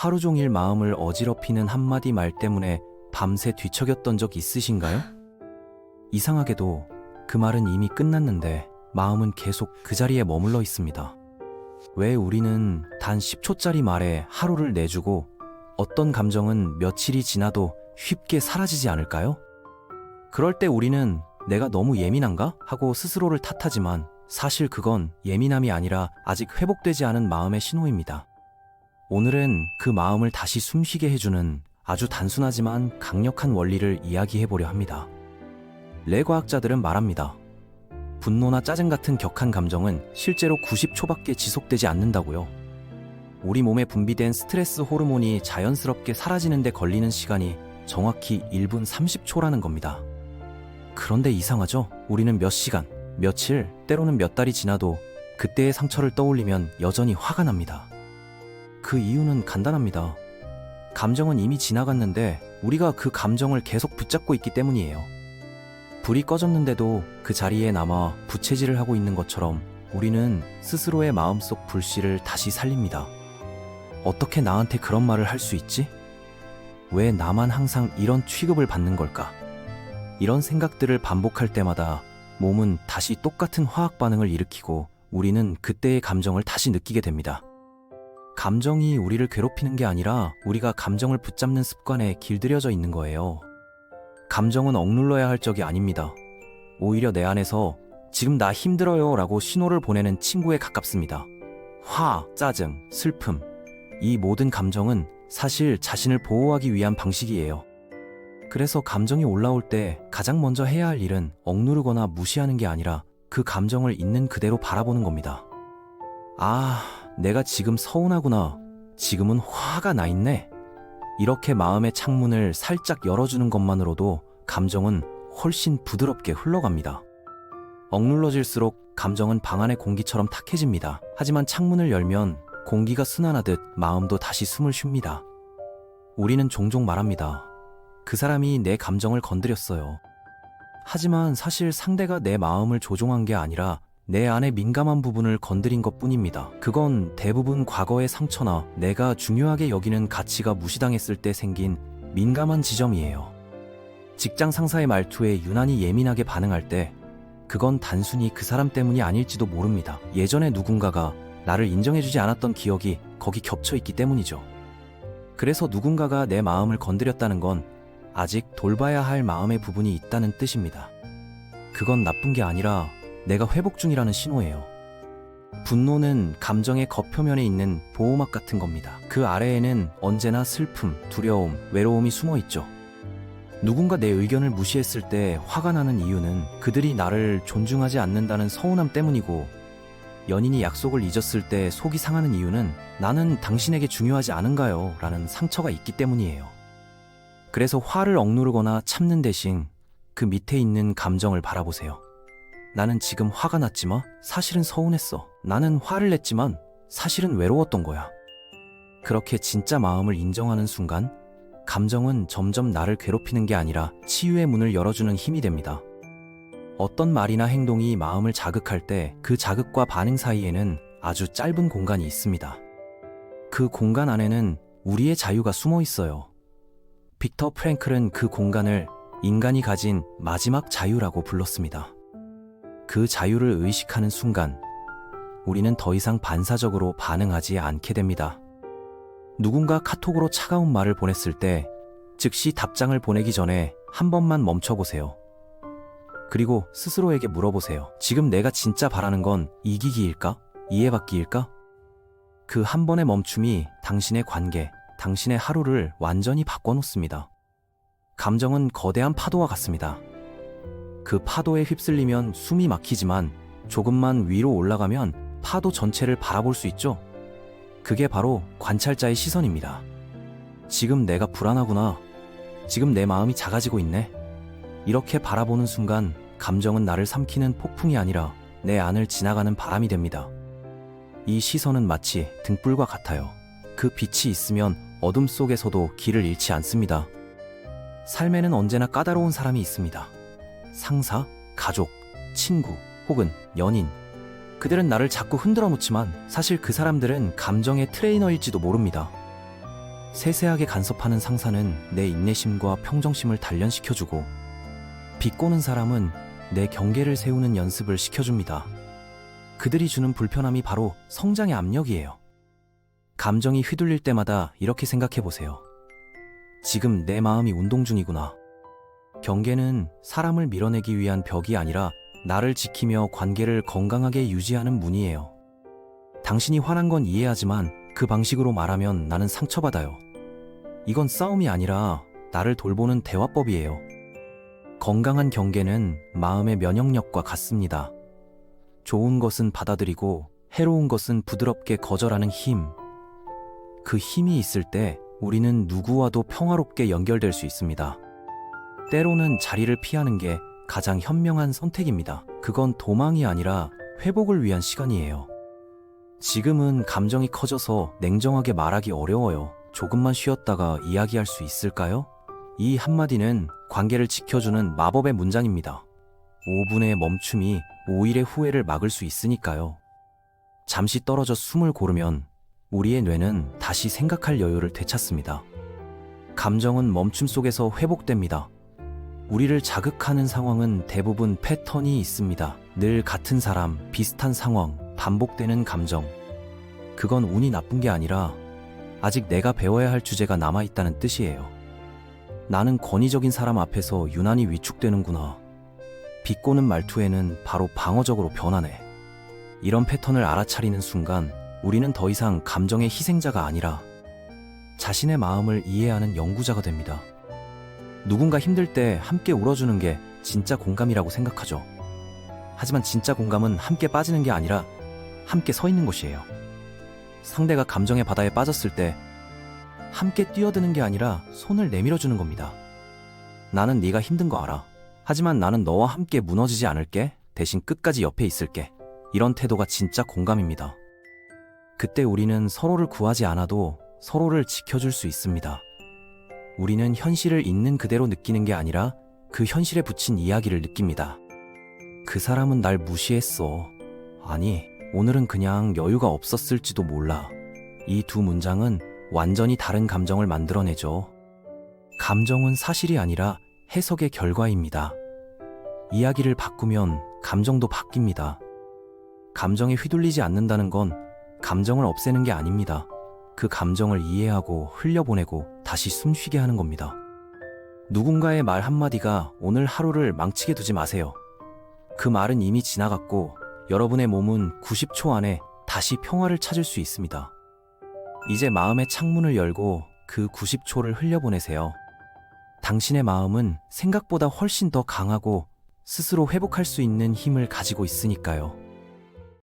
하루 종일 마음을 어지럽히는 한마디 말 때문에 밤새 뒤척였던 적 있으신가요? 이상하게도 그 말은 이미 끝났는데 마음은 계속 그 자리에 머물러 있습니다. 왜 우리는 단 10초짜리 말에 하루를 내주고 어떤 감정은 며칠이 지나도 쉽게 사라지지 않을까요? 그럴 때 우리는 내가 너무 예민한가? 하고 스스로를 탓하지만 사실 그건 예민함이 아니라 아직 회복되지 않은 마음의 신호입니다. 오늘은 그 마음을 다시 숨쉬게 해주는 아주 단순하지만 강력한 원리를 이야기해보려 합니다. 뇌과학자들은 말합니다. 분노나 짜증 같은 격한 감정은 실제로 90초밖에 지속되지 않는다고요. 우리 몸에 분비된 스트레스 호르몬이 자연스럽게 사라지는 데 걸리는 시간이 정확히 1분 30초라는 겁니다. 그런데 이상하죠? 우리는 몇 시간, 며칠, 때로는 몇 달이 지나도 그때의 상처를 떠올리면 여전히 화가 납니다. 그 이유는 간단합니다. 감정은 이미 지나갔는데 우리가 그 감정을 계속 붙잡고 있기 때문이에요. 불이 꺼졌는데도 그 자리에 남아 부채질을 하고 있는 것처럼 우리는 스스로의 마음속 불씨를 다시 살립니다. 어떻게 나한테 그런 말을 할 수 있지? 왜 나만 항상 이런 취급을 받는 걸까? 이런 생각들을 반복할 때마다 몸은 다시 똑같은 화학 반응을 일으키고 우리는 그때의 감정을 다시 느끼게 됩니다. 감정이 우리를 괴롭히는 게 아니라 우리가 감정을 붙잡는 습관에 길들여져 있는 거예요. 감정은 억눌러야 할 적이 아닙니다. 오히려 내 안에서 지금 나 힘들어요 라고 신호를 보내는 친구에 가깝습니다. 화, 짜증, 슬픔, 이 모든 감정은 사실 자신을 보호하기 위한 방식이에요. 그래서 감정이 올라올 때 가장 먼저 해야 할 일은 억누르거나 무시하는 게 아니라 그 감정을 있는 그대로 바라보는 겁니다. 아, 내가 지금 서운하구나. 지금은 화가 나 있네. 이렇게 마음의 창문을 살짝 열어주는 것만으로도 감정은 훨씬 부드럽게 흘러갑니다. 억눌러질수록 감정은 방 안의 공기처럼 탁해집니다. 하지만 창문을 열면 공기가 순환하듯 마음도 다시 숨을 쉽니다. 우리는 종종 말합니다. 그 사람이 내 감정을 건드렸어요. 하지만 사실 상대가 내 마음을 조종한 게 아니라 내 안의 민감한 부분을 건드린 것 뿐입니다. 그건 대부분 과거의 상처나 내가 중요하게 여기는 가치가 무시당했을 때 생긴 민감한 지점이에요. 직장 상사의 말투에 유난히 예민하게 반응할 때 그건 단순히 그 사람 때문이 아닐지도 모릅니다. 예전에 누군가가 나를 인정해주지 않았던 기억이 거기 겹쳐있기 때문이죠. 그래서 누군가가 내 마음을 건드렸다는 건 아직 돌봐야 할 마음의 부분이 있다는 뜻입니다. 그건 나쁜 게 아니라 내가 회복 중이라는 신호예요. 분노는 감정의 겉표면에 있는 보호막 같은 겁니다. 그 아래에는 언제나 슬픔, 두려움, 외로움이 숨어 있죠. 누군가 내 의견을 무시했을 때 화가 나는 이유는 그들이 나를 존중하지 않는다는 서운함 때문이고, 연인이 약속을 잊었을 때 속이 상하는 이유는 나는 당신에게 중요하지 않은가요? 라는 상처가 있기 때문이에요. 그래서 화를 억누르거나 참는 대신 그 밑에 있는 감정을 바라보세요. 나는 지금 화가 났지만 사실은 서운했어. 나는 화를 냈지만 사실은 외로웠던 거야. 그렇게 진짜 마음을 인정하는 순간 감정은 점점 나를 괴롭히는 게 아니라 치유의 문을 열어주는 힘이 됩니다. 어떤 말이나 행동이 마음을 자극할 때 그 자극과 반응 사이에는 아주 짧은 공간이 있습니다. 그 공간 안에는 우리의 자유가 숨어 있어요. 빅터 프랭클은 그 공간을 인간이 가진 마지막 자유라고 불렀습니다. 그 자유를 의식하는 순간 우리는 더 이상 반사적으로 반응하지 않게 됩니다. 누군가 카톡으로 차가운 말을 보냈을 때 즉시 답장을 보내기 전에 한 번만 멈춰보세요. 그리고 스스로에게 물어보세요. 지금 내가 진짜 바라는 건 이기기일까? 이해받기일까? 그 한 번의 멈춤이 당신의 관계, 당신의 하루를 완전히 바꿔놓습니다. 감정은 거대한 파도와 같습니다. 그 파도에 휩쓸리면 숨이 막히지만 조금만 위로 올라가면 파도 전체를 바라볼 수 있죠? 그게 바로 관찰자의 시선입니다. 지금 내가 불안하구나. 지금 내 마음이 작아지고 있네. 이렇게 바라보는 순간 감정은 나를 삼키는 폭풍이 아니라 내 안을 지나가는 바람이 됩니다. 이 시선은 마치 등불과 같아요. 그 빛이 있으면 어둠 속에서도 길을 잃지 않습니다. 삶에는 언제나 까다로운 사람이 있습니다. 상사, 가족, 친구, 혹은 연인. 그들은 나를 자꾸 흔들어 놓지만 사실 그 사람들은 감정의 트레이너일지도 모릅니다. 세세하게 간섭하는 상사는 내 인내심과 평정심을 단련시켜주고, 비꼬는 사람은 내 경계를 세우는 연습을 시켜줍니다. 그들이 주는 불편함이 바로 성장의 압력이에요. 감정이 휘둘릴 때마다 이렇게 생각해 보세요. 지금 내 마음이 운동 중이구나. 경계는 사람을 밀어내기 위한 벽이 아니라 나를 지키며 관계를 건강하게 유지하는 문이에요. 당신이 화난 건 이해하지만 그 방식으로 말하면 나는 상처받아요. 이건 싸움이 아니라 나를 돌보는 대화법이에요. 건강한 경계는 마음의 면역력과 같습니다. 좋은 것은 받아들이고 해로운 것은 부드럽게 거절하는 힘. 그 힘이 있을 때 우리는 누구와도 평화롭게 연결될 수 있습니다. 때로는 자리를 피하는 게 가장 현명한 선택입니다. 그건 도망이 아니라 회복을 위한 시간이에요. 지금은 감정이 커져서 냉정하게 말하기 어려워요. 조금만 쉬었다가 이야기할 수 있을까요? 이 한마디는 관계를 지켜주는 마법의 문장입니다. 5분의 멈춤이 5일의 후회를 막을 수 있으니까요. 잠시 떨어져 숨을 고르면 우리의 뇌는 다시 생각할 여유를 되찾습니다. 감정은 멈춤 속에서 회복됩니다. 우리를 자극하는 상황은 대부분 패턴이 있습니다. 늘 같은 사람, 비슷한 상황, 반복되는 감정. 그건 운이 나쁜 게 아니라 아직 내가 배워야 할 주제가 남아있다는 뜻이에요. 나는 권위적인 사람 앞에서 유난히 위축되는구나. 비꼬는 말투에는 바로 방어적으로 변하네. 이런 패턴을 알아차리는 순간 우리는 더 이상 감정의 희생자가 아니라 자신의 마음을 이해하는 연구자가 됩니다. 누군가 힘들 때 함께 울어주는 게 진짜 공감이라고 생각하죠. 하지만 진짜 공감은 함께 빠지는 게 아니라 함께 서 있는 것이에요. 상대가 감정의 바다에 빠졌을 때 함께 뛰어드는 게 아니라 손을 내밀어주는 겁니다. 나는 네가 힘든 거 알아. 하지만 나는 너와 함께 무너지지 않을게. 대신 끝까지 옆에 있을게. 이런 태도가 진짜 공감입니다. 그때 우리는 서로를 구하지 않아도 서로를 지켜줄 수 있습니다. 우리는 현실을 있는 그대로 느끼는 게 아니라 그 현실에 붙인 이야기를 느낍니다. 그 사람은 날 무시했어. 아니, 오늘은 그냥 여유가 없었을지도 몰라. 이 두 문장은 완전히 다른 감정을 만들어내죠. 감정은 사실이 아니라 해석의 결과입니다. 이야기를 바꾸면 감정도 바뀝니다. 감정에 휘둘리지 않는다는 건 감정을 없애는 게 아닙니다. 그 감정을 이해하고 흘려보내고 다시 숨쉬게 하는 겁니다. 누군가의 말 한마디가 오늘 하루를 망치게 두지 마세요. 그 말은 이미 지나갔고 여러분의 몸은 90초 안에 다시 평화를 찾을 수 있습니다. 이제 마음의 창문을 열고 그 90초를 흘려보내세요. 당신의 마음은 생각보다 훨씬 더 강하고 스스로 회복할 수 있는 힘을 가지고 있으니까요.